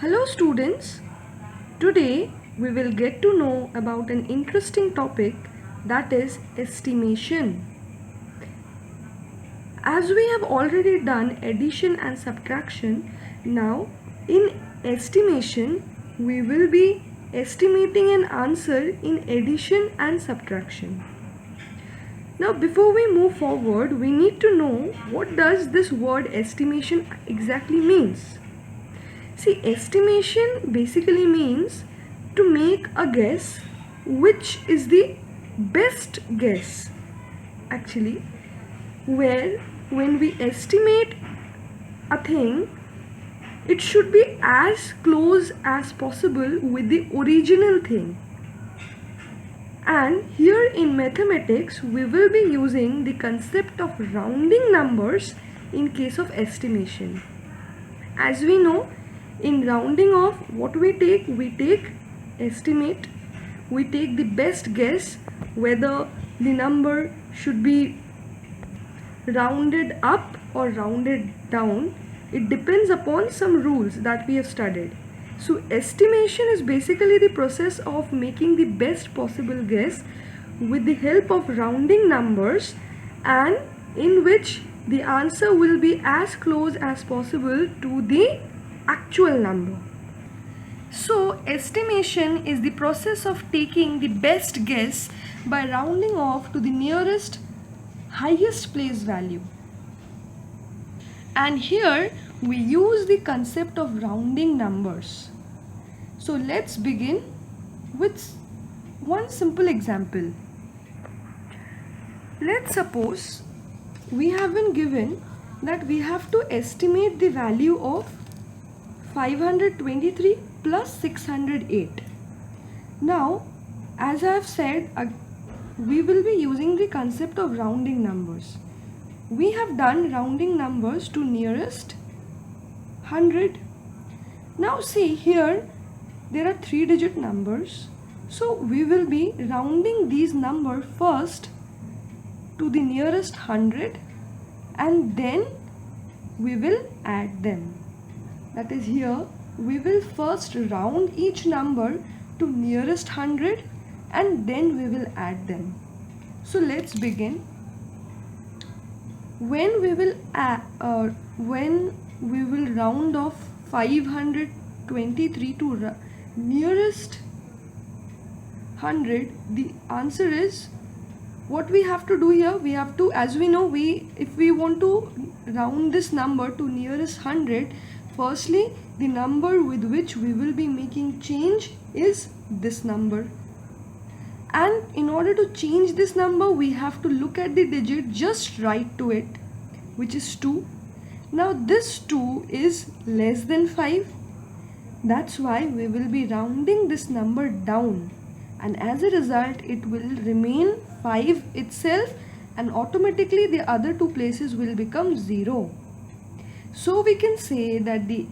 Hello students, today we will get to know about an interesting topic, that is estimation. As we have already done addition and subtraction, now in estimation we will be estimating an answer in addition and subtraction. Now before we move forward, we need to know what does this word estimation exactly means. See, estimation basically means to make a guess which is the best guess. Actually, where when we estimate a thing, it should be as close as possible with the original thing. And here in mathematics, we will be using the concept of rounding numbers in case of estimation. As we know, in rounding off, what we take estimate, we take the best guess whether the number should be rounded up or rounded down. It depends upon some rules that we have studied. So estimation is basically the process of making the best possible guess with the help of rounding numbers, and in which the answer will be as close as possible to the actual number. So estimation is the process of taking the best guess by rounding off to the nearest highest place value. And here we use the concept of rounding numbers. So let's begin with one simple example. Let's suppose we have been given that we have to estimate the value of 523 plus 608. Now, as I have said, we will be using the concept of rounding numbers. We have done rounding numbers to nearest 100. Now see here, there are 3-digit numbers. So we will be rounding these numbers first to the nearest 100 and then we will add them. That is, here we will first round each number to nearest 100 and then we will add them. So let's begin. When we will round off 523 to nearest 100, the answer is, what we have to do here, we have to, as we know, if we want to round this number to nearest 100, firstly the number with which we will be making change is this number, and in order to change this number we have to look at the digit just right to it, which is 2. Now this 2 is less than 5, that's why we will be rounding this number down, and as a result it will remain 5 itself, and automatically the other two places will become 0. So we can say that the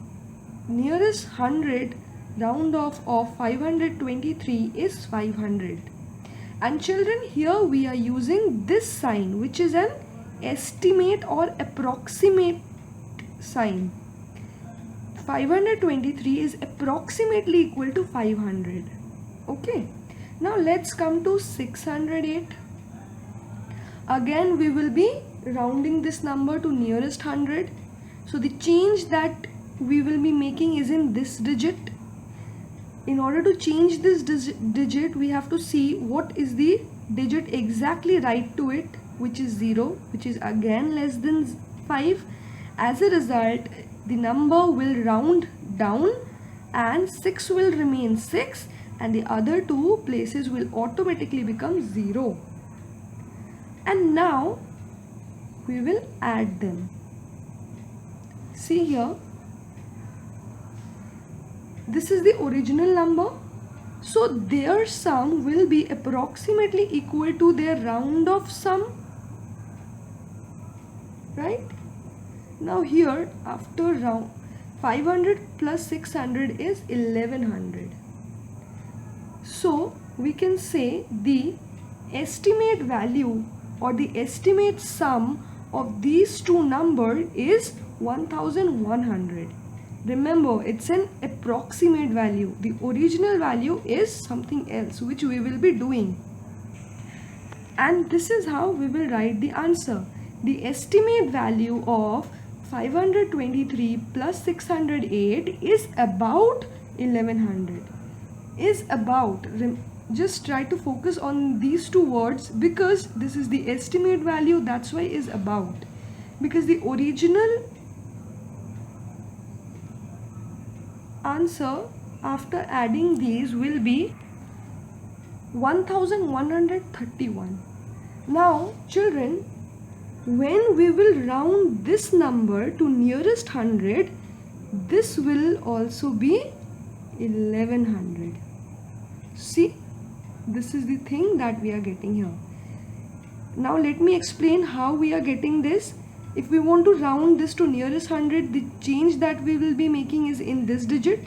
nearest 100 round off of 523 is 500. And children, here we are using this sign, which is an estimate or approximate sign. 523 is approximately equal to 500. Okay. Now let's come to 608. Again we will be rounding this number to nearest 100. So the change that we will be making is in this digit. In order to change this digit, we have to see what is the digit exactly right to it, which is 0, which is again less than 5. As a result, the number will round down and 6 will remain 6, and the other two places will automatically become 0. And now we will add them. See here, this is the original number, so their sum will be approximately equal to their round off sum, right? Now here, after round 500 plus 600 is 1100. So we can say the estimate value or the estimate sum of these two numbers is 1100. Remember, it's an approximate value. The original value is something else which we will be doing. And this is how we will write the answer. The estimate value of 523 plus 608 is about 1100. Is about. Just try to focus on these two words because this is the estimate value, that's why is about. Because the original answer after adding these will be 1131. Now children, when we will round this number to nearest 100, this will also be 1100. See, this is the thing that we are getting here. Now let me explain how we are getting this. If we want to round this to nearest 100, the change that we will be making is in this digit,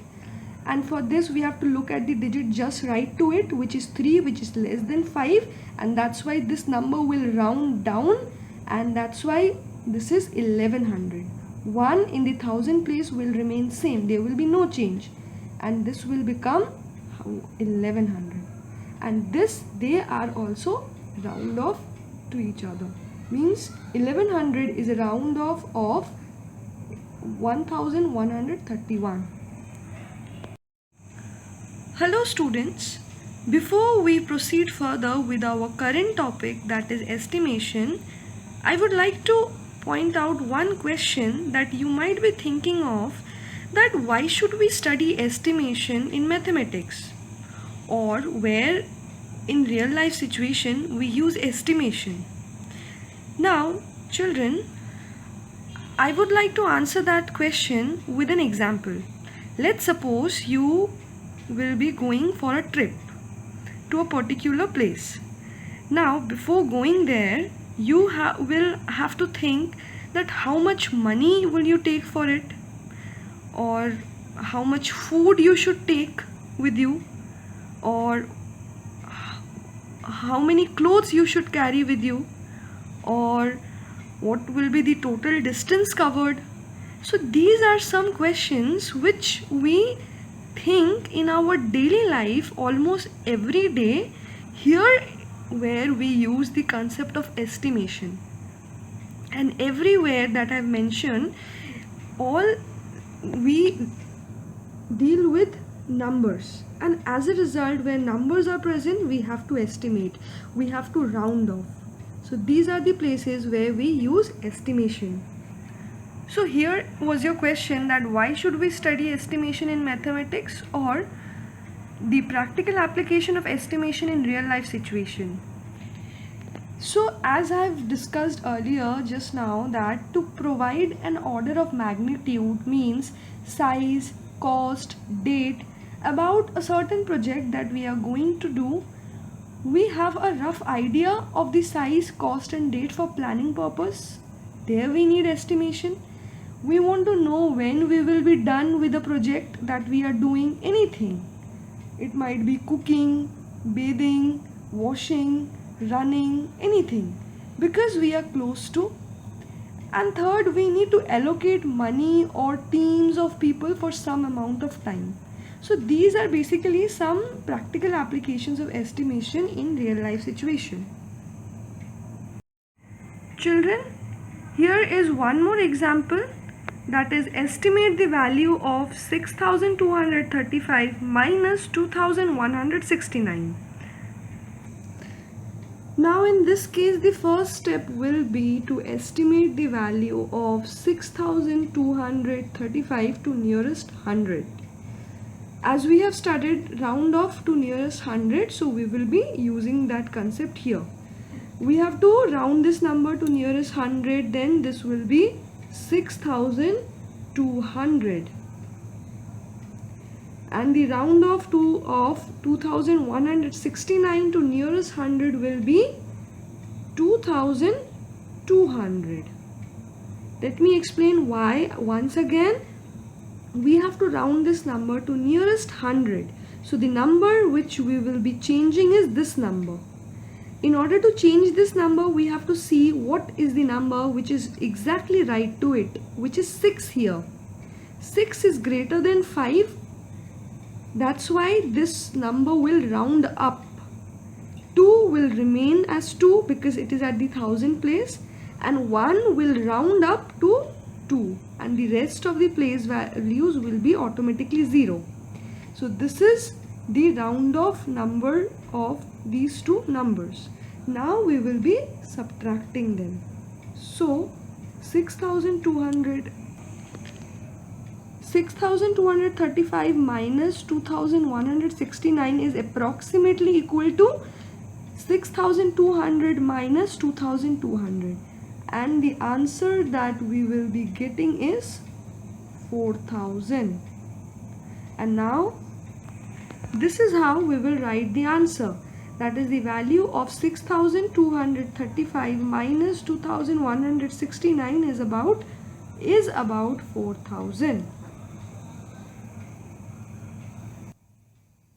and for this we have to look at the digit just right to it, which is 3, which is less than 5, and that's why this number will round down, and that's why this is 1100. 1 in the 1000 place will remain same, there will be no change, and this will become 1100, and this they are also round off to each other. Means 1100 is a round off of 1131. Hello students, before we proceed further with our current topic, that is estimation, I would like to point out one question that you might be thinking of, that why should we study estimation in mathematics, or where in real life situation we use estimation. Now children, I would like to answer that question with an example. Let's suppose you will be going for a trip to a particular place. Now before going there, you will have to think that how much money will you take for it, or how much food you should take with you, or how many clothes you should carry with you, or what will be the total distance covered. So these are some questions which we think in our daily life almost every day, here where we use the concept of estimation. And everywhere that I've mentioned, all we deal with numbers, and as a result, where numbers are present, we have to estimate, we have to round off. So these are the places where we use estimation. So here was your question, that why should we study estimation in mathematics, or the practical application of estimation in real life situation. So as I've discussed earlier just now, that to provide an order of magnitude means size, cost, date about a certain project that we are going to do, we have a rough idea of the size, cost and date for planning purpose. There we need estimation. We want to know when we will be done with the project that we are doing, anything. It might be cooking, bathing, washing, running, anything, because we are close to. And third, we need to allocate money or teams of people for some amount of time. So these are basically some practical applications of estimation in real life situation. Children, here is one more example, that is estimate the value of 6235 minus 2169. Now in this case, the first step will be to estimate the value of 6235 to nearest 100. As we have studied round off to nearest 100, so we will be using that concept here. We have to round this number to nearest 100, then this will be 6200. And the round off of 2169 to nearest 100 will be 2200. Let me explain why once again. We have to round this number to nearest 100. So the number which we will be changing is this number. In order to change this number, we have to see what is the number which is exactly right to it, which is 6 here. 6 is greater than 5. That's why this number will round up. 2 will remain as 2 because it is at the thousand place, and 1 will round up to 2, and the rest of the place values will be automatically 0. So this is the round off number of these two numbers. Now we will be subtracting them. So 6235 minus 2169 is approximately equal to 6200 minus 2200, and the answer that we will be getting is 4000. And now this is how we will write the answer. That is, the value of 6235 minus 2169 is about 4000.